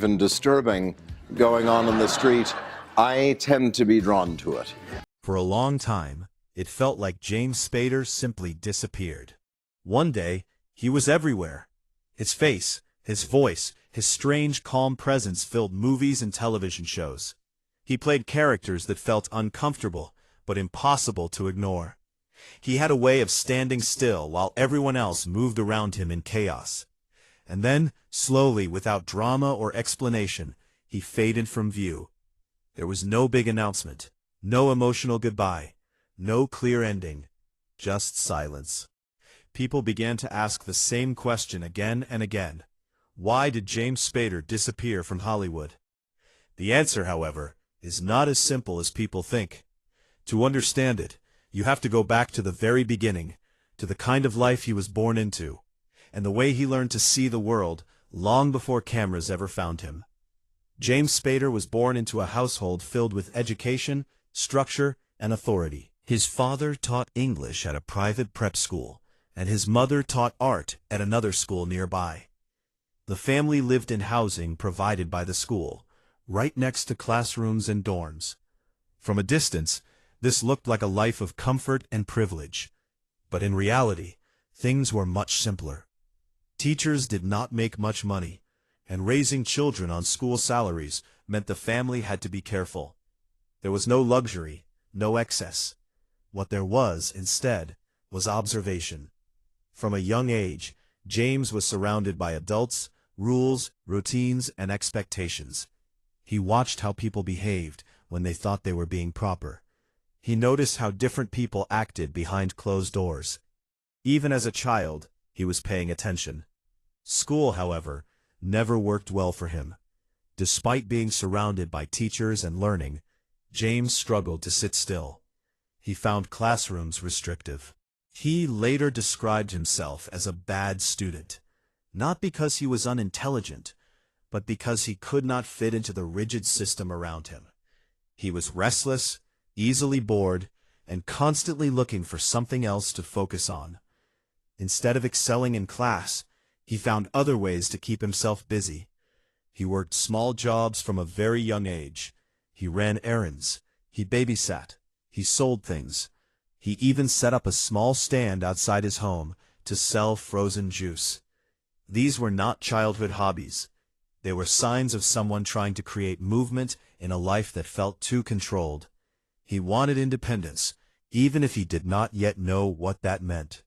Even disturbing going on in the street, I tend to be drawn to it. For a long time, it felt like James Spader simply disappeared. One day, he was everywhere. His face, his voice, his strange calm presence filled movies and television shows. He played characters that felt uncomfortable, but impossible to ignore. He had a way of standing still while everyone else moved around him in chaos. And then, slowly, without drama or explanation, he faded from view. There was no big announcement, no emotional goodbye, no clear ending, just silence. People began to ask the same question again and again. Why did James Spader disappear from Hollywood? The answer, however, is not as simple as people think. To understand it, you have to go back to the very beginning, to the kind of life he was born into, and the way he learned to see the world long before cameras ever found him. James Spader was born into a household filled with education, structure, and authority. His father taught English at a private prep school, and his mother taught art at another school nearby. The family lived in housing provided by the school, right next to classrooms and dorms. From a distance, this looked like a life of comfort and privilege. But in reality, things were much simpler. Teachers did not make much money, and raising children on school salaries meant the family had to be careful. There was no luxury, no excess. What there was, instead, was observation. From a young age, James was surrounded by adults, rules, routines, and expectations. He watched how people behaved when they thought they were being proper. He noticed how different people acted behind closed doors. Even as a child, he was paying attention. School, however, never worked well for him. Despite being surrounded by teachers and learning, James struggled to sit still. He found classrooms restrictive. He later described himself as a bad student, not because he was unintelligent, but because he could not fit into the rigid system around him. He was restless, easily bored, and constantly looking for something else to focus on. Instead of excelling in class, he found other ways to keep himself busy. He worked small jobs from a very young age. He ran errands. He babysat. He sold things. He even set up a small stand outside his home to sell frozen juice. These were not childhood hobbies. They were signs of someone trying to create movement in a life that felt too controlled. He wanted independence, even if he did not yet know what that meant.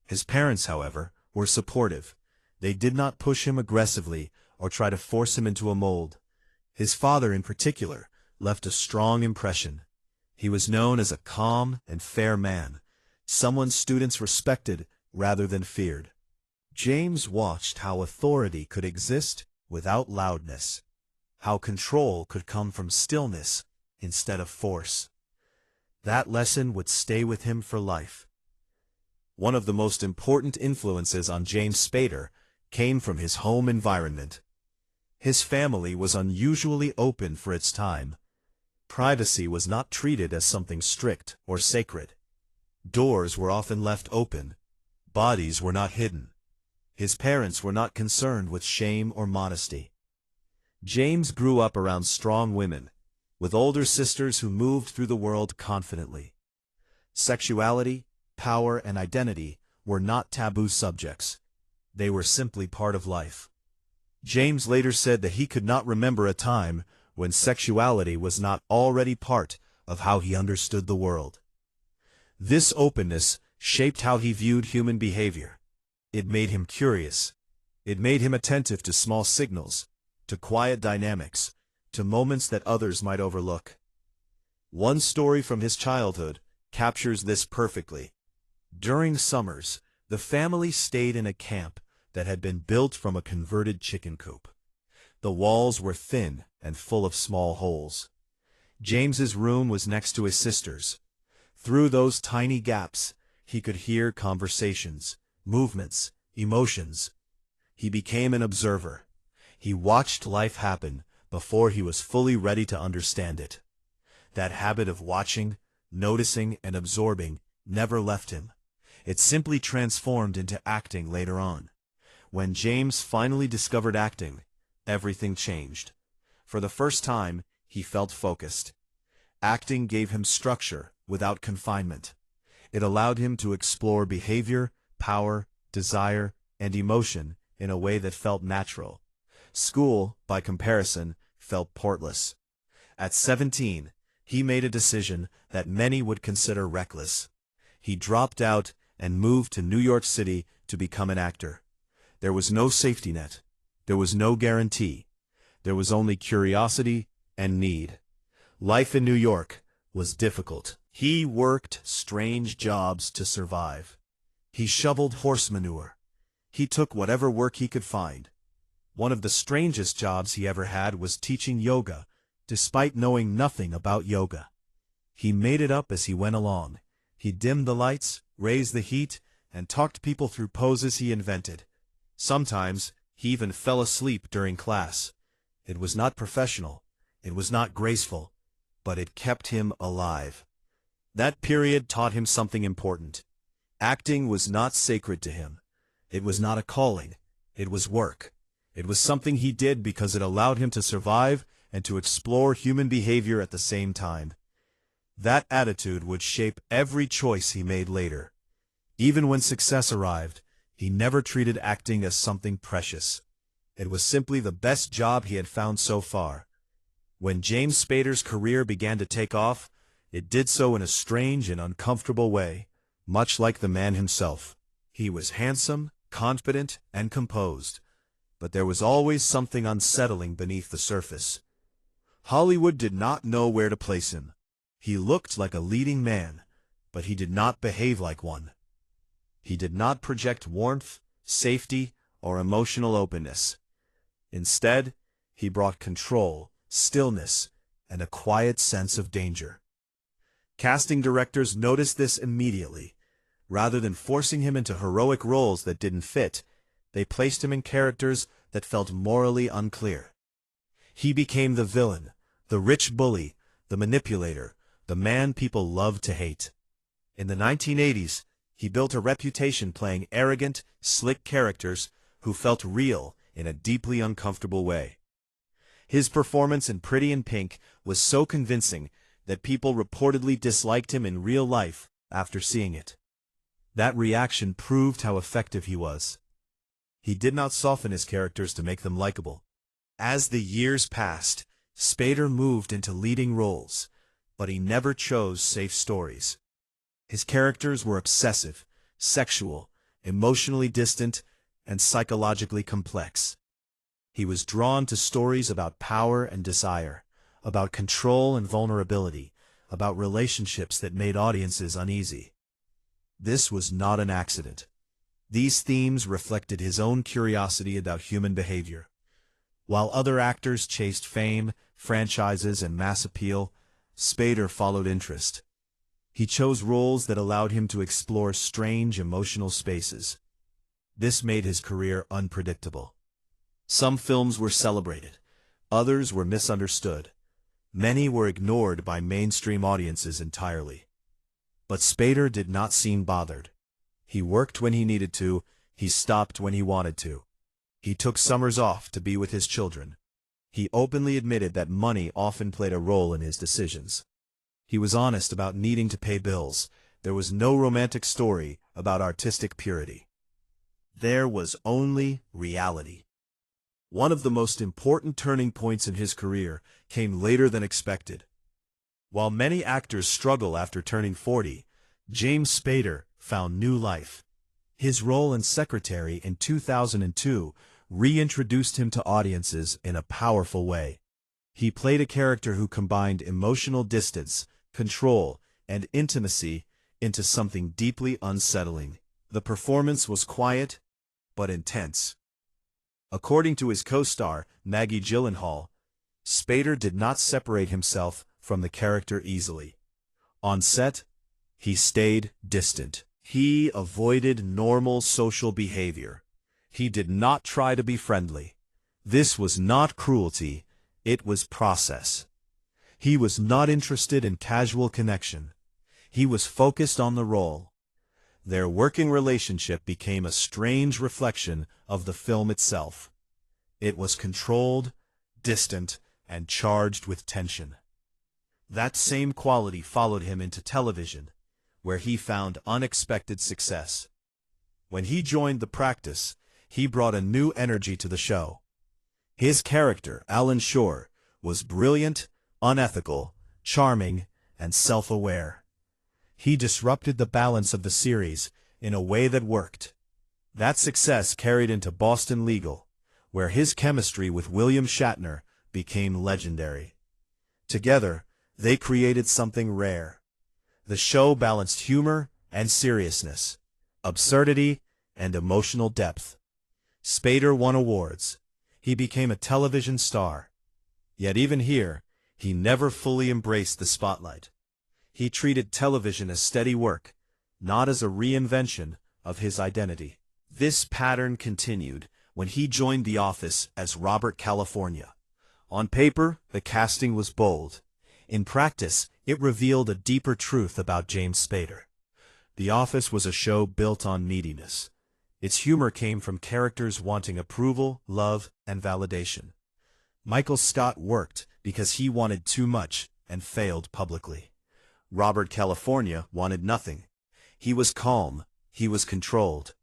His parents, however, were supportive. They did not push him aggressively or try to force him into a mold. His father, in particular, left a strong impression. He was known as a calm and fair man, someone students respected rather than feared. James watched how authority could exist without loudness, how control could come from stillness instead of force. That lesson would stay with him for life. One of the most important influences on James Spader came from his home environment. His family was unusually open for its time. Privacy was not treated as something strict or sacred. Doors were often left open. Bodies were not hidden. His parents were not concerned with shame or modesty. James grew up around strong women, with older sisters who moved through the world confidently. Sexuality, power, and identity were not taboo subjects. They were simply part of life. James later said that he could not remember a time when sexuality was not already part of how he understood the world. This openness shaped how he viewed human behavior. It made him curious. It made him attentive to small signals, to quiet dynamics, to moments that others might overlook. One story from his childhood captures this perfectly. During summers, the family stayed in a camp that had been built from a converted chicken coop. The walls were thin and full of small holes. James's room was next to his sister's. Through those tiny gaps, he could hear conversations, movements, emotions. He became an observer. He watched life happen before he was fully ready to understand it. That habit of watching, noticing, and absorbing never left him. It simply transformed into acting later on. When James finally discovered acting, everything changed. For the first time, he felt focused. Acting gave him structure without confinement. It allowed him to explore behavior, power, desire, and emotion in a way that felt natural. School, by comparison, felt portless. At 17, he made a decision that many would consider reckless. He dropped out and moved to New York City to become an actor. There was no safety net. There was no guarantee. There was only curiosity and need. Life in New York was difficult. He worked strange jobs to survive. He shoveled horse manure. He took whatever work he could find. One of the strangest jobs he ever had was teaching yoga, despite knowing nothing about yoga. He made it up as he went along. He dimmed the lights, raised the heat, and talked people through poses he invented. Sometimes, he even fell asleep during class. It was not professional. It was not graceful. But it kept him alive. That period taught him something important. Acting was not sacred to him. It was not a calling. It was work. It was something he did because it allowed him to survive and to explore human behavior at the same time. That attitude would shape every choice he made later. Even when success arrived, he never treated acting as something precious. It was simply the best job he had found so far. When James Spader's career began to take off, it did so in a strange and uncomfortable way, much like the man himself. He was handsome, confident, and composed, but there was always something unsettling beneath the surface. Hollywood did not know where to place him. He looked like a leading man, but he did not behave like one. He did not project warmth, safety, or emotional openness. Instead, he brought control, stillness, and a quiet sense of danger. Casting directors noticed this immediately. Rather than forcing him into heroic roles that didn't fit, they placed him in characters that felt morally unclear. He became the villain, the rich bully, the manipulator, the man people loved to hate. In the 1980s, he built a reputation playing arrogant, slick characters who felt real in a deeply uncomfortable way. His performance in Pretty in Pink was so convincing that people reportedly disliked him in real life after seeing it. That reaction proved how effective he was. He did not soften his characters to make them likable. As the years passed, Spader moved into leading roles, but he never chose safe stories. His characters were obsessive, sexual, emotionally distant, and psychologically complex. He was drawn to stories about power and desire, about control and vulnerability, about relationships that made audiences uneasy. This was not an accident. These themes reflected his own curiosity about human behavior. While other actors chased fame, franchises, and mass appeal, Spader followed interest. He chose roles that allowed him to explore strange emotional spaces. This made his career unpredictable. Some films were celebrated. Others were misunderstood. Many were ignored by mainstream audiences entirely. But Spader did not seem bothered. He worked when he needed to. He stopped when he wanted to. He took summers off to be with his children. He openly admitted that money often played a role in his decisions. He was honest about needing to pay bills. There was no romantic story about artistic purity. There was only reality. One of the most important turning points in his career came later than expected. While many actors struggle after turning 40, James Spader found new life. His role in Secretary in 2002 reintroduced him to audiences in a powerful way. He played a character who combined emotional distance, control, and intimacy into something deeply unsettling. The performance was quiet, but intense. According to his co-star, Maggie Gyllenhaal, Spader did not separate himself from the character easily. On set, he stayed distant. He avoided normal social behavior. He did not try to be friendly. This was not cruelty, it was process. He was not interested in casual connection. He was focused on the role. Their working relationship became a strange reflection of the film itself. It was controlled, distant, and charged with tension. That same quality followed him into television, where he found unexpected success. When he joined the practice, he brought a new energy to the show. His character, Alan Shore, was brilliant, unethical, charming, and self-aware. He disrupted the balance of the series in a way that worked. That success carried into Boston Legal, where his chemistry with William Shatner became legendary. Together, they created something rare. The show balanced humor and seriousness, absurdity and emotional depth. Spader won awards. He became a television star. Yet even here, he never fully embraced the spotlight. He treated television as steady work, not as a reinvention of his identity. This pattern continued when he joined The Office as Robert California. On paper, the casting was bold. In practice, it revealed a deeper truth about James Spader. The Office was a show built on neediness. Its humor came from characters wanting approval, love, and validation. Michael Scott worked because he wanted too much and failed publicly. Robert California wanted nothing. He was calm. He was controlled.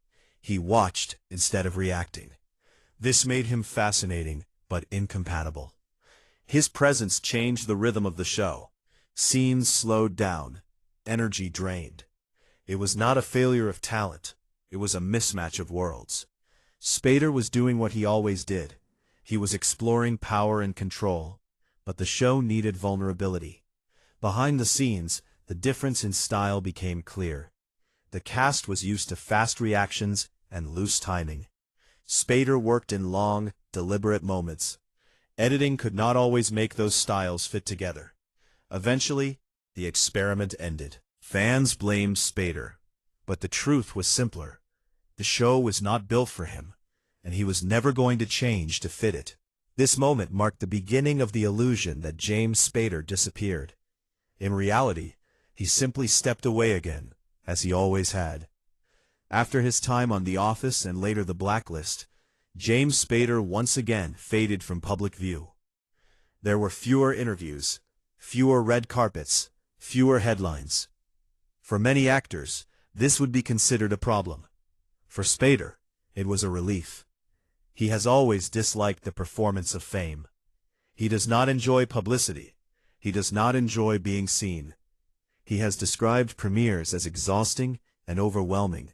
He watched instead of reacting. This made him fascinating, but incompatible. His presence changed the rhythm of the show. Scenes slowed down. Energy drained. It was not a failure of talent. It was a mismatch of worlds. Spader was doing what he always did. He was exploring power and control, but the show needed vulnerability. Behind the scenes, the difference in style became clear. The cast was used to fast reactions and loose timing. Spader worked in long, deliberate moments. Editing could not always make those styles fit together. Eventually, the experiment ended. Fans blamed Spader, but the truth was simpler. The show was not built for him, and he was never going to change to fit it. This moment marked the beginning of the illusion that James Spader disappeared. In reality, he simply stepped away again, as he always had. After his time on The Office and later The Blacklist, James Spader once again faded from public view. There were fewer interviews, fewer red carpets, fewer headlines. For many actors, this would be considered a problem. For Spader, it was a relief. He has always disliked the performance of fame. He does not enjoy publicity. He does not enjoy being seen. He has described premieres as exhausting and overwhelming.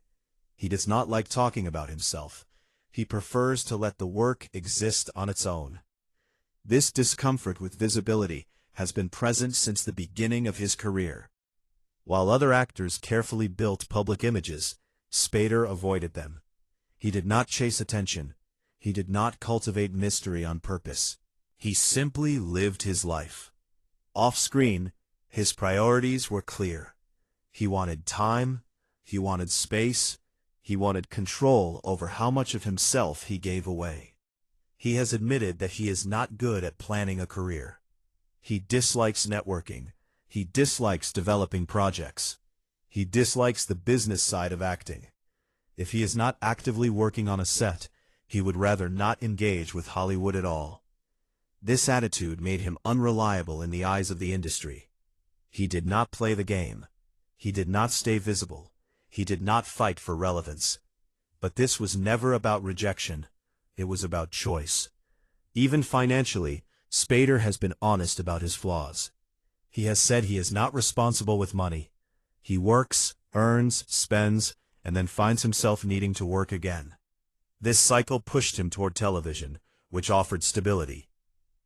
He does not like talking about himself. He prefers to let the work exist on its own. This discomfort with visibility has been present since the beginning of his career. While other actors carefully built public images, Spader avoided them. He did not chase attention. He did not cultivate mystery on purpose. He simply lived his life. Off-screen, his priorities were clear. He wanted time, he wanted space, he wanted control over how much of himself he gave away. He has admitted that he is not good at planning a career. He dislikes networking. He dislikes developing projects. He dislikes the business side of acting. If he is not actively working on a set, he would rather not engage with Hollywood at all. This attitude made him unreliable in the eyes of the industry. He did not play the game. He did not stay visible. He did not fight for relevance. But this was never about rejection. It was about choice. Even financially, Spader has been honest about his flaws. He has said he is not responsible with money. He works, earns, spends, and then finds himself needing to work again. This cycle pushed him toward television, which offered stability.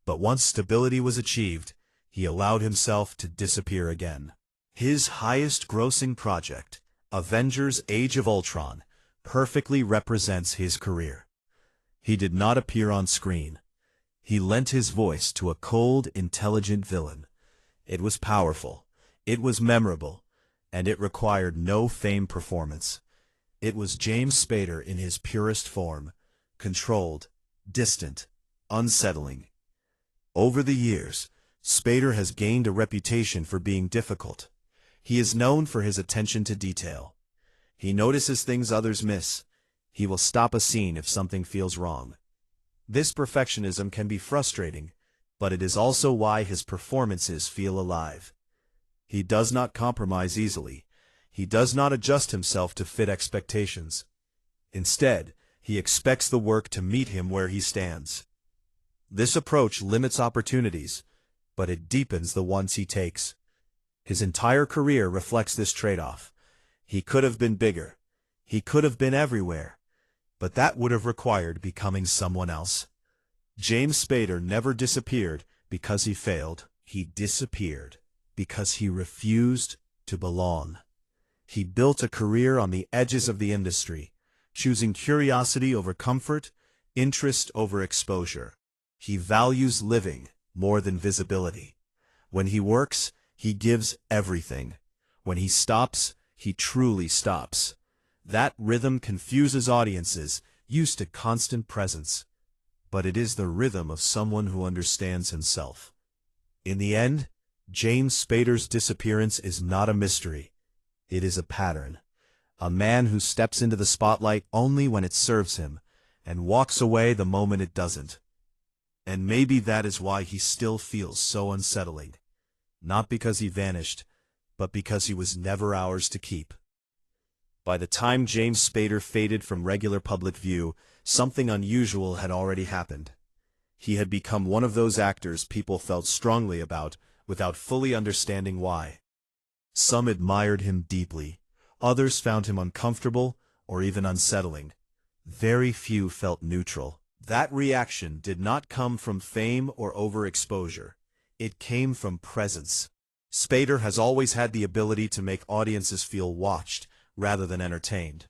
But once stability was achieved, he allowed himself to disappear again. His highest-grossing project, Avengers: Age of Ultron, perfectly represents his career. He did not appear on screen. He lent his voice to a cold, intelligent villain. It was powerful, it was memorable, and it required no fame performance. It was James Spader in his purest form, controlled, distant, unsettling. Over the years, Spader has gained a reputation for being difficult. He is known for his attention to detail. He notices things others miss. He will stop a scene if something feels wrong. This perfectionism can be frustrating, but it is also why his performances feel alive. He does not compromise easily. He does not adjust himself to fit expectations. Instead, he expects the work to meet him where he stands. This approach limits opportunities, but it deepens the ones he takes. His entire career reflects this trade-off. He could have been bigger. He could have been everywhere. But that would have required becoming someone else. James Spader never disappeared because he failed. He disappeared because he refused to belong. He built a career on the edges of the industry, choosing curiosity over comfort, interest over exposure. He values living more than visibility. When he works, he gives everything. When he stops, he truly stops. That rhythm confuses audiences used to constant presence. But it is the rhythm of someone who understands himself. In the end, James Spader's disappearance is not a mystery. It is a pattern. A man who steps into the spotlight only when it serves him, and walks away the moment it doesn't. And maybe that is why he still feels so unsettling. Not because he vanished, but because he was never ours to keep. By the time James Spader faded from regular public view, something unusual had already happened. He had become one of those actors people felt strongly about without fully understanding why. Some admired him deeply. Others found him uncomfortable or even unsettling. Very few felt neutral. That reaction did not come from fame or overexposure. It came from presence. Spader has always had the ability to make audiences feel watched rather than entertained.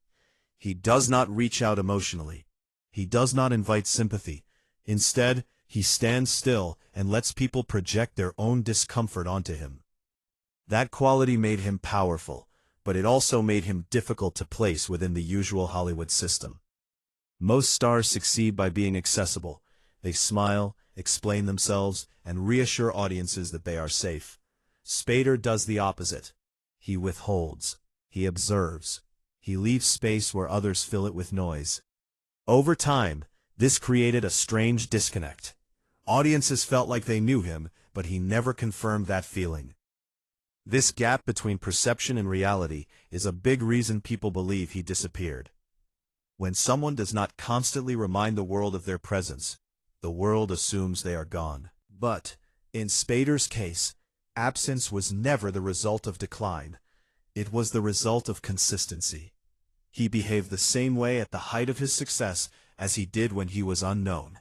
He does not reach out emotionally. He does not invite sympathy. Instead, he stands still and lets people project their own discomfort onto him. That quality made him powerful, but it also made him difficult to place within the usual Hollywood system. Most stars succeed by being accessible. They smile, explain themselves, and reassure audiences that they are safe. Spader does the opposite. He withholds. He observes. He leaves space where others fill it with noise. Over time, this created a strange disconnect. Audiences felt like they knew him, but he never confirmed that feeling. This gap between perception and reality is a big reason people believe he disappeared. When someone does not constantly remind the world of their presence, the world assumes they are gone. But, in Spader's case, absence was never the result of decline. It was the result of consistency. He behaved the same way at the height of his success as he did when he was unknown.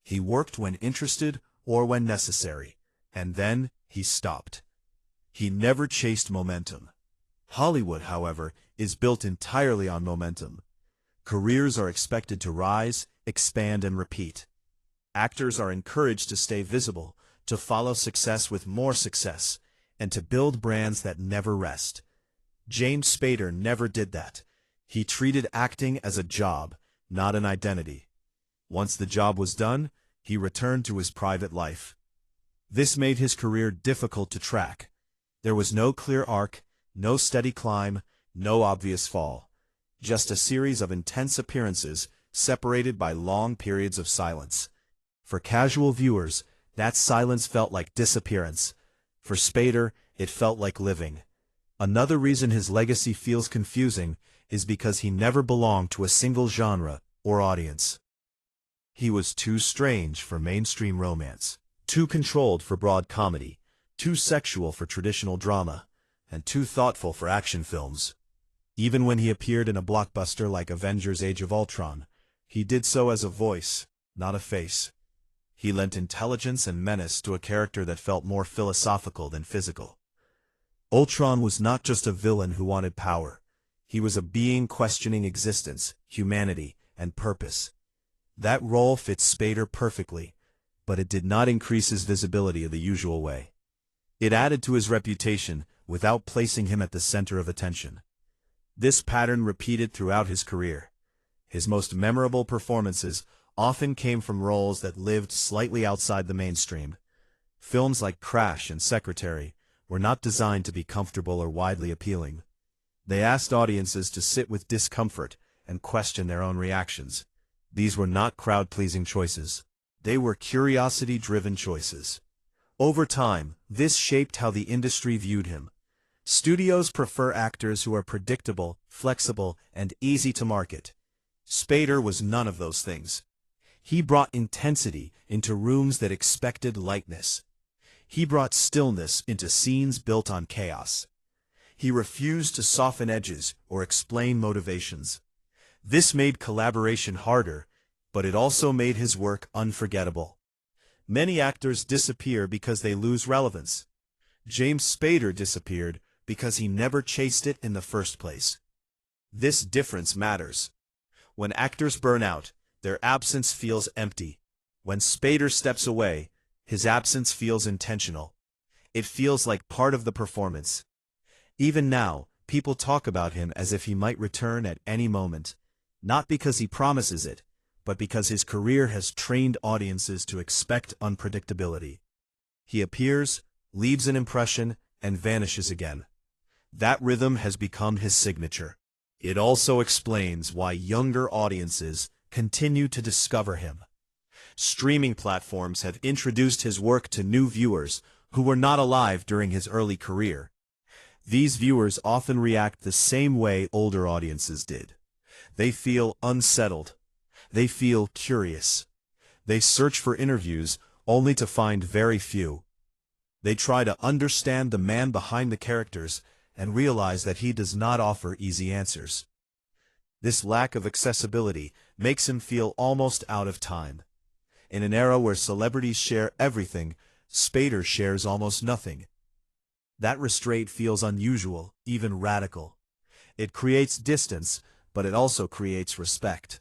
He worked when interested or when necessary, and then he stopped. He never chased momentum. Hollywood, however, is built entirely on momentum. Careers are expected to rise, expand, and repeat. Actors are encouraged to stay visible, to follow success with more success, and to build brands that never rest. James Spader never did that. He treated acting as a job, not an identity. Once the job was done, he returned to his private life. This made his career difficult to track. There was no clear arc, no steady climb, no obvious fall. Just a series of intense appearances separated by long periods of silence. For casual viewers, that silence felt like disappearance. For Spader, it felt like living. Another reason his legacy feels confusing is because he never belonged to a single genre or audience. He was too strange for mainstream romance, too controlled for broad comedy, too sexual for traditional drama, and too thoughtful for action films. Even when he appeared in a blockbuster like Avengers: Age of Ultron, he did so as a voice, not a face. He lent intelligence and menace to a character that felt more philosophical than physical. Ultron was not just a villain who wanted power. He was a being questioning existence, humanity, and purpose. That role fit Spader perfectly, but it did not increase his visibility the usual way. It added to his reputation without placing him at the center of attention. This pattern repeated throughout his career. His most memorable performances often came from roles that lived slightly outside the mainstream. Films like Crash and Secretary were not designed to be comfortable or widely appealing. They asked audiences to sit with discomfort and question their own reactions. These were not crowd-pleasing choices. They were curiosity-driven choices. Over time, this shaped how the industry viewed him. Studios prefer actors who are predictable, flexible, and easy to market. Spader was none of those things. He brought intensity into rooms that expected lightness. He brought stillness into scenes built on chaos. He refused to soften edges or explain motivations. This made collaboration harder, but it also made his work unforgettable. Many actors disappear because they lose relevance. James Spader disappeared because he never chased it in the first place. This difference matters. When actors burn out, their absence feels empty. When Spader steps away, his absence feels intentional. It feels like part of the performance. Even now, people talk about him as if he might return at any moment, not because he promises it, but because his career has trained audiences to expect unpredictability. He appears, leaves an impression, and vanishes again. That rhythm has become his signature. It also explains why younger audiences continue to discover him. Streaming platforms have introduced his work to new viewers who were not alive during his early career. These viewers often react the same way older audiences did. They feel unsettled. They feel curious. They search for interviews only to find very few. They try to understand the man behind the characters and realize that he does not offer easy answers. This lack of accessibility makes him feel almost out of time. In an era where celebrities share everything, Spader shares almost nothing. That restraint feels unusual, even radical. It creates distance, but it also creates respect.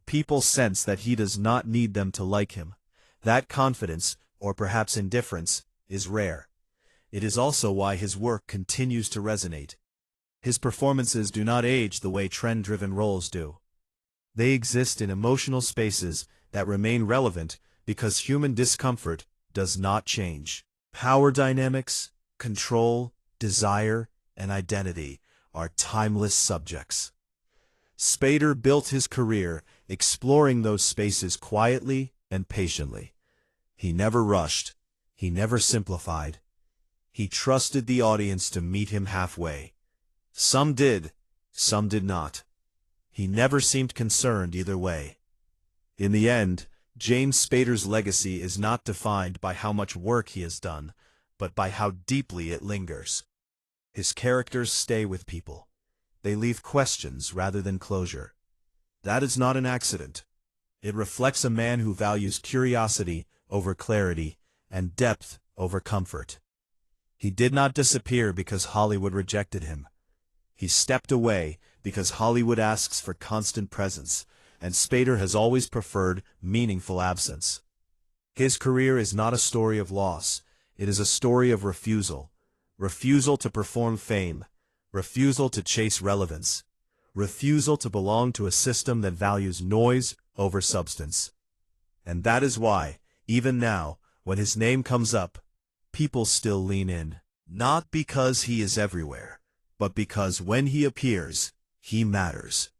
People sense that he does not need them to like him. That confidence, or perhaps indifference, is rare. It is also why his work continues to resonate. His performances do not age the way trend-driven roles do. They exist in emotional spaces that remain relevant because human discomfort does not change. Power dynamics, control, desire, and identity are timeless subjects. Spader built his career exploring those spaces quietly and patiently. He never rushed. He never simplified. He trusted the audience to meet him halfway. Some did, some did not. He never seemed concerned either way. In the end, James Spader's legacy is not defined by how much work he has done, but by how deeply it lingers. His characters stay with people. They leave questions rather than closure. That is not an accident. It reflects a man who values curiosity over clarity and depth over comfort. He did not disappear because Hollywood rejected him. He stepped away because Hollywood asks for constant presence, and Spader has always preferred meaningful absence. His career is not a story of loss. It is a story of refusal. Refusal to perform fame. Refusal to chase relevance. Refusal to belong to a system that values noise over substance. And that is why, even now, when his name comes up, people still lean in. Not because he is everywhere, but because when he appears, he matters.